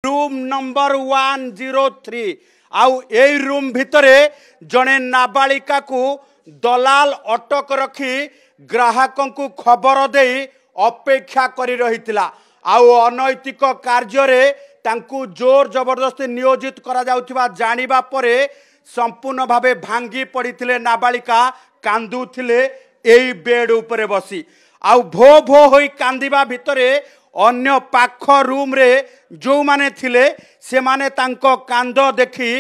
Room number 103 आउ ए room भितरे जड़े नाबालिका को दलाल अटक रखी ग्राहकों को खबर दे अपेक्षा करी रहितिला आउ अनैतिक कार्य तांकू जोर जबरदस्ती नियोजित करा जाउथिबा जानिबा परे संपूर्ण भावे भांगी पड़िथिले नाबालिका कांदुथिले एई बेड उपरे बसी आउ भो भो होई कांदिबा भितरे अन्य पाख रूम रे जो माने थिले से माने तांको कांद देखी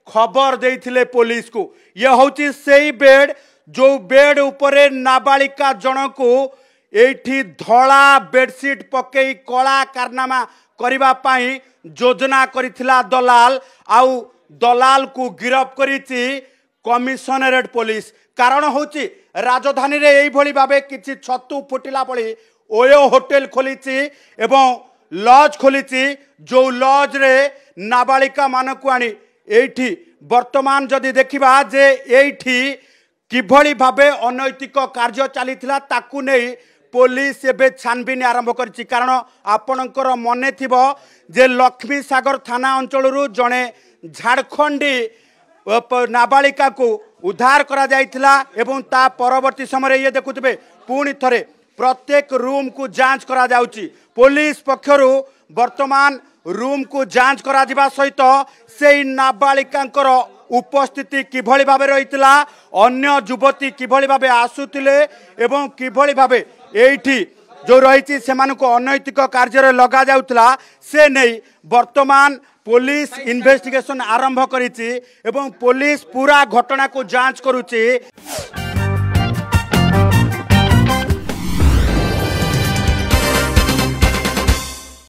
खबर देइथिले पुलिस को। ये होची सेई बेड जो बेड उपरे नाबालिका जनकू एठी धला बेडशीट पकई कला कारनामा करिबा पाई योजना करिथिला दलाल आउ दलाल को गिरफ करिछि कमिशनरेट पुलिस। कारण होची राजधानी रे एई भली भाबे किछि छतु फुटिला पड़ी ओयो होटेल खोलिछि एवं लॉज खोलिछि जो लॉज रे नाबालिका मानकु आनी एठी वर्तमान जदि देखिबा जे एठी किभली भाबे अनैतिक कार्य चलीथिला ताकू नै पुलिस एबे छानबीन आरंभ करछि। कारण आपणकर मने थिबो जे लक्ष्मी सागर थाना अंचल जड़े झारखंडी नाबालिका को उद्धार करा जाइथिला एवं ता परवर्ती समय ये देखुथिबे पुणी थरे प्रत्येक रूम को जांच करा जाउची। पुलिस पक्षरु वर्तमान रूम को जांच करा जिबा सहित से नाबालिकांकर उपस्थिति किभली भाबे रहितिला अन्य युवती किभली भाबे आसुतिले एवं किभली भाबे एठी जो रही से अनैतिक कार्य लगा जाउतला से नहीं वर्तमान पुलिस इन्वेस्टिगेशन आरंभ करिछि एवं पुलिस पूरा घटना को जांच करुछि।